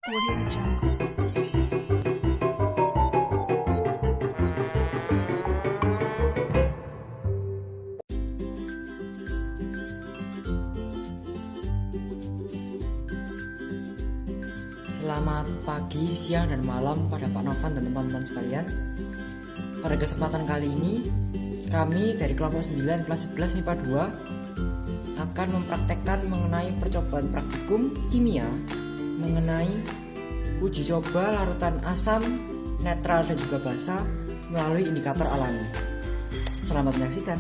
Audio Jungle. Selamat pagi, siang, dan malam pada Pak Novan dan teman-teman sekalian. Pada kesempatan kali ini, kami dari kelompok 9 kelas 11 MIPA 2 akan mempraktekkan mengenai percobaan praktikum kimia mengenai uji coba larutan asam, netral, dan juga basa melalui indikator alami. Selamat menyaksikan.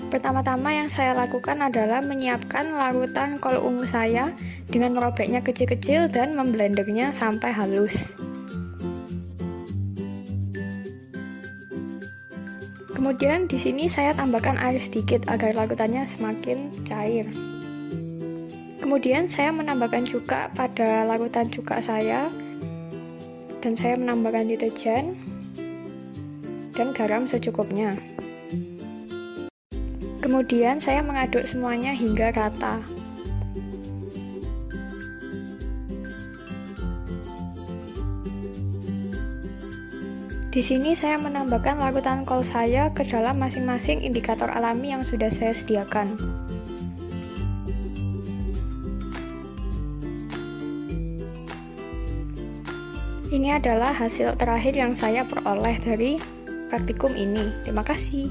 Pertama-tama yang saya lakukan adalah menyiapkan larutan kol ungu saya dengan merobeknya kecil-kecil dan memblendernya sampai halus. Kemudian di sini saya tambahkan air sedikit agar larutannya semakin cair. Kemudian saya menambahkan cuka pada larutan cuka saya dan saya menambahkan deterjen dan garam secukupnya. Kemudian saya mengaduk semuanya hingga rata. Di sini saya menambahkan larutan kol saya ke dalam masing-masing indikator alami yang sudah saya sediakan. Ini adalah hasil terakhir yang saya peroleh dari praktikum ini. Terima kasih.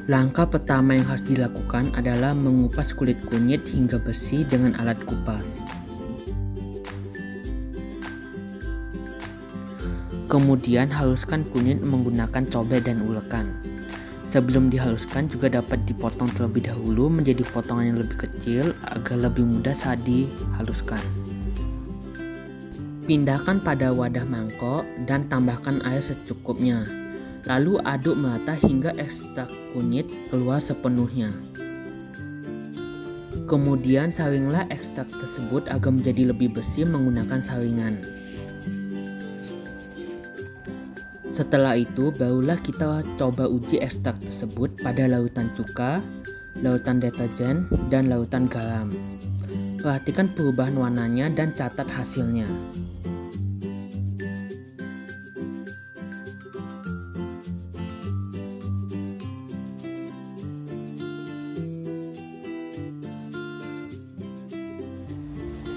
Langkah pertama yang harus dilakukan adalah mengupas kulit kunyit hingga bersih dengan alat kupas. Kemudian haluskan kunyit menggunakan cobek dan ulekan. Sebelum dihaluskan juga dapat dipotong terlebih dahulu menjadi potongan yang lebih kecil agar lebih mudah saat dihaluskan. Pindahkan pada wadah mangkok dan tambahkan air secukupnya. Lalu aduk merata hingga ekstrak kunyit keluar sepenuhnya. Kemudian saringlah ekstrak tersebut agar menjadi lebih bersih menggunakan saringan. Setelah itu barulah kita coba uji ekstrak tersebut pada larutan cuka, larutan deterjen, dan larutan garam. Perhatikan perubahan warnanya dan catat hasilnya.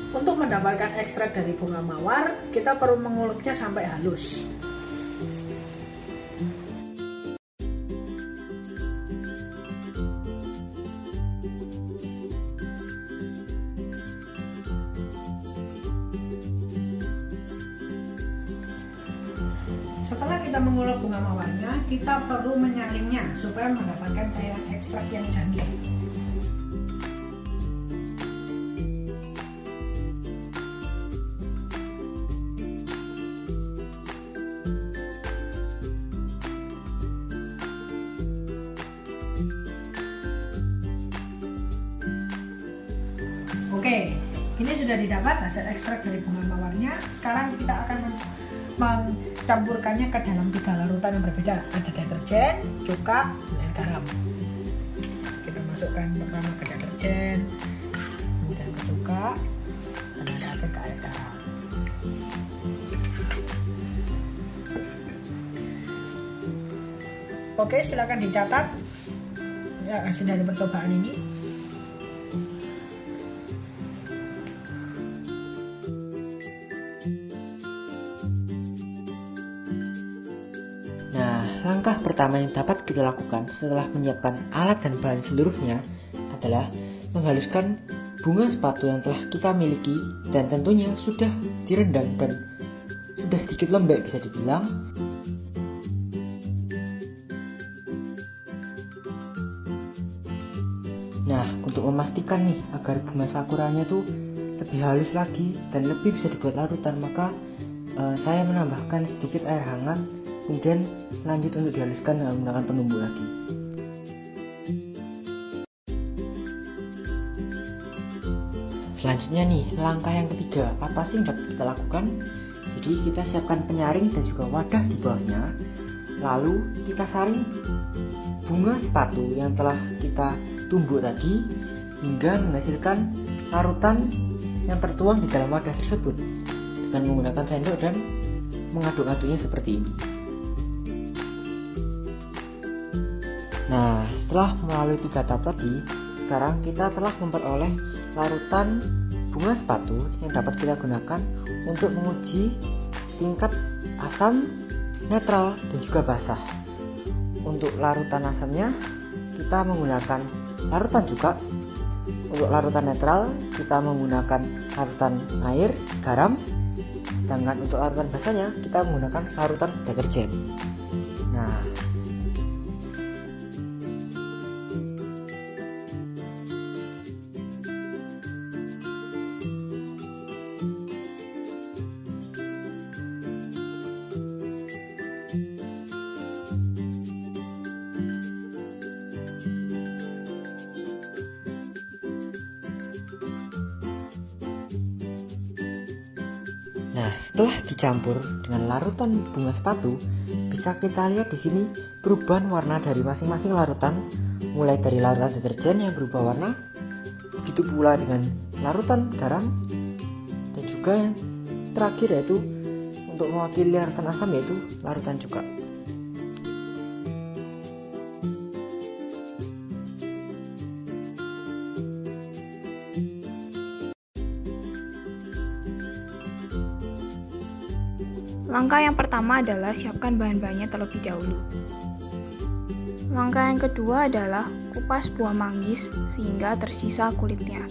Untuk mendapatkan ekstrak dari bunga mawar, kita perlu menguleknya sampai halus. Setelah kita mengulek bunga mawarnya, kita perlu menyaringnya supaya mendapatkan cairan ekstrak yang jernih. Oke, ini sudah didapat hasil ekstrak dari bunga mawarnya. Sekarang kita akan mencampurkannya ke dalam 3 larutan yang berbeda. Ada deterjen, cuka, dan garam. Kita masukkan pertama ke deterjen, kemudian ke cuka, dan akhir ke air garam. Oke, silakan dicatat ya, hasil dari percobaan ini. Nah, langkah pertama yang dapat kita lakukan setelah menyiapkan alat dan bahan seluruhnya adalah menghaluskan bunga sepatu yang telah kita miliki dan tentunya sudah direndam dan sudah sedikit lembek bisa dibilang. Nah, untuk memastikan nih agar bunga sakuranya tuh lebih halus lagi dan lebih bisa dibuat larutan, maka saya menambahkan sedikit air hangat, kemudian lanjut untuk dihaluskan dengan menggunakan penumbuh lagi. Selanjutnya nih, langkah yang ketiga, apa sih yang dapat kita lakukan? Jadi kita siapkan penyaring dan juga wadah di bawahnya, lalu kita saring bunga sepatu yang telah kita tumbuk tadi hingga menghasilkan larutan yang tertuang di dalam wadah tersebut dengan menggunakan sendok dan mengaduk-aduknya seperti ini. Nah, setelah melalui 3 tahap tadi, sekarang kita telah memperoleh larutan bunga sepatu yang dapat kita gunakan untuk menguji tingkat asam, netral, dan juga basah. Untuk larutan asamnya kita menggunakan larutan cuka. Untuk larutan netral kita menggunakan larutan air, garam. Sedangkan untuk larutan basahnya kita menggunakan larutan deterjen. Nah, setelah dicampur dengan larutan bunga sepatu, bisa kita lihat di sini perubahan warna dari masing-masing larutan, mulai dari larutan deterjen yang berubah warna, begitu pula dengan larutan garam, dan juga yang terakhir yaitu untuk mewakili larutan asam yaitu larutan cuka. Langkah yang pertama adalah siapkan bahan-bahannya terlebih dahulu. Langkah yang kedua adalah kupas buah manggis sehingga tersisa kulitnya.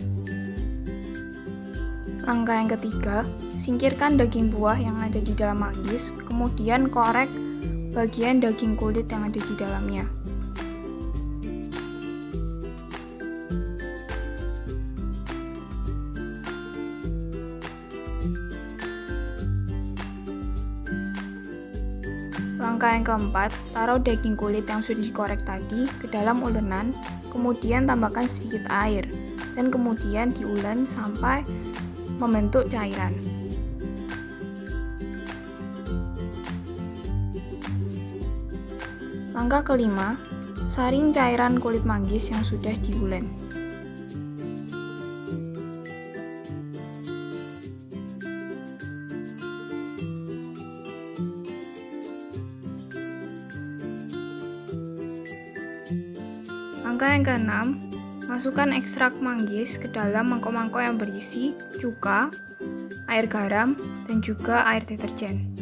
Langkah yang ketiga, singkirkan daging buah yang ada di dalam manggis, kemudian korek bagian daging kulit yang ada di dalamnya. Langkah yang keempat, taruh daging kulit yang sudah dikorek tadi ke dalam ulenan, kemudian tambahkan sedikit air, dan kemudian diulen sampai membentuk cairan. Langkah kelima, saring cairan kulit manggis yang sudah diulen. Langkah yang keenam, masukkan ekstrak manggis ke dalam mangkok-mangkok yang berisi cuka, air garam, dan juga air deterjen.